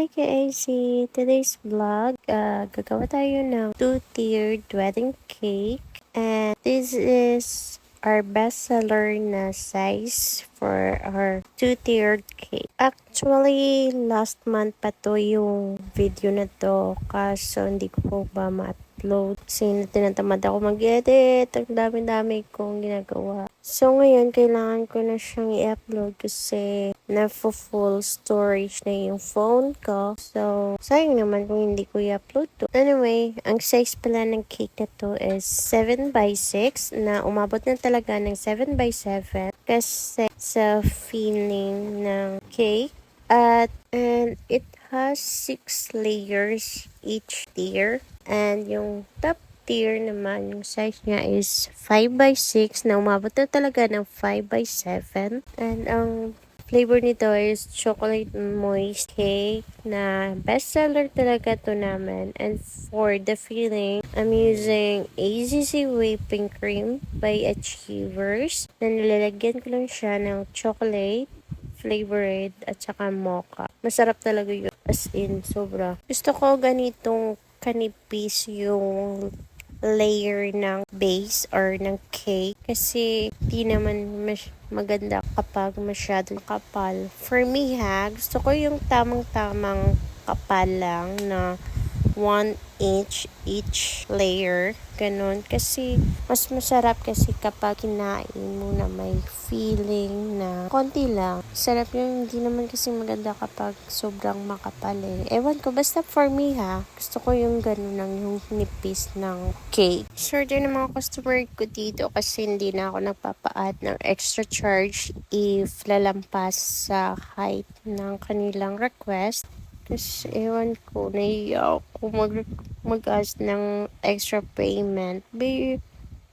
Hi guys! Today's vlog, gagawa tayo ng two-tiered wedding cake. And this is our bestseller na size for our two-tiered cake. Actually, last month pa to yung video na to. Kaso hindi ko po ba ma-upload. Kasi tinatamad ako mag-edit. Ang dami-dami kong ginagawa. So ngayon, kailangan ko na siyang i-upload kasi na-full storage na yung phone ko. So, sayang naman kung hindi ko i-upload to. Anyway, ang size pala ng cake na to is 7x6 na umabot na talaga ng 7x7 kasi sa feeling ng cake. And it has 6 layers each tier. And yung top tier naman, yung size niya is 5x6 na umabot na talaga ng 5x7. And ang flavor nito is chocolate moist cake na bestseller talaga to namin. And for the filling, I'm using AZC Whipping Cream by Achievers na nilalagyan ko lang siya ng chocolate, flavored, at saka mocha. Masarap talaga yun. As in, sobra. Gusto ko ganitong kanipis yung layer ng base or ng cake kasi di naman maganda kapag masyadong kapal. For me gusto ko yung tamang-tamang kapal lang na 1 inch each layer. Ganon. Kasi mas masarap kasi kapag kinain mo na may feeling na konti lang. Sarap yung hindi naman kasi maganda kapag sobrang makapal eh. Ewan ko, basta for me gusto ko yung ganon lang yung nipis ng cake. Sure din ng mga customer ko dito kasi hindi na ako nagpapa-add ng extra charge if lalampas sa height ng kanilang request. Kasi ewan ko, naiiyak ako mag-ask ng extra payment.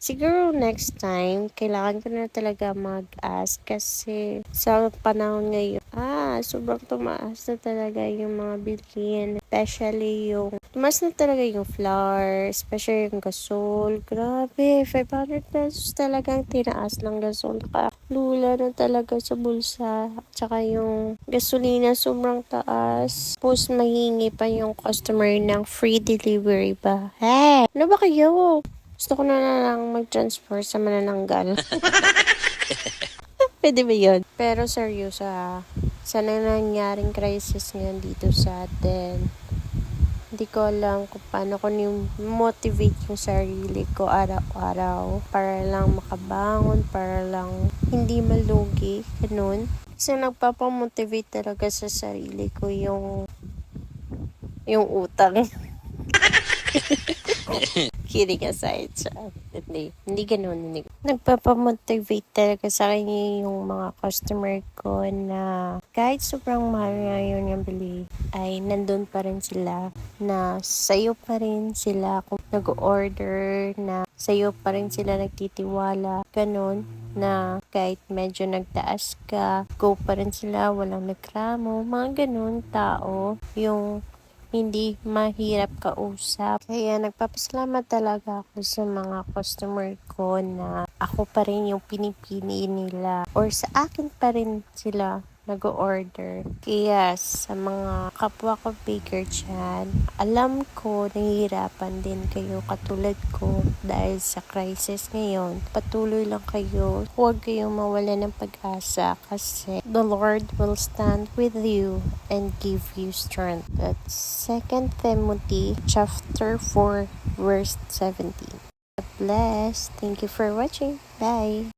Siguro next time, kailangan ko na talaga mag-ask kasi sa panahon ngayon, sobrang tumaas na talaga yung mga bilihin. Especially yung, tumaas na talaga yung flour, especially yung gasol. Grabe, 500 pesos talagang tinaas ng gasol. Lula na talaga sa bulsa. Tsaka yung gasolina sobrang taas. Tapos mahingi pa yung customer ng free delivery ba? Hey! Ano ba kayo? Gusto ko na lang mag-transfer sa manananggal. Pwede ba yun? Pero seryoso sa nangyaring crisis ngayon dito sa atin, hindi ko alam kung paano ko motivate yung sarili ko araw-araw para lang makabangon, para lang hindi malugi, ganun. Kasi nagpapamotivate talaga sa sarili ko yung utang. Kidding aside hindi ganun. Nagpapamotivate talaga sa akin yung mga customer ko na kahit sobrang mahal ngayon yung bili, ay nandun pa rin sila, na sa'yo pa rin sila kung nag-order, na sa'yo pa rin sila nagtitiwala, ganun, na kahit medyo nagtaas ka, go pa rin sila, walang nagkramo, mga ganun tao, yung hindi mahirap kausap. Kaya nagpapasalamat talaga ako sa mga customer ko na ako pa rin yung pinipili nila or sa akin pa rin sila nag-order. Kaya sa mga kapwa ko baker dyan, alam ko nahihirapan din kayo katulad ko dahil sa crisis ngayon. Patuloy lang kayo. Huwag kayong mawala ng pag-asa kasi the Lord will stand with you and give you strength. That's 2 Timothy chapter 4 verse 17. God bless. Thank you for watching. Bye.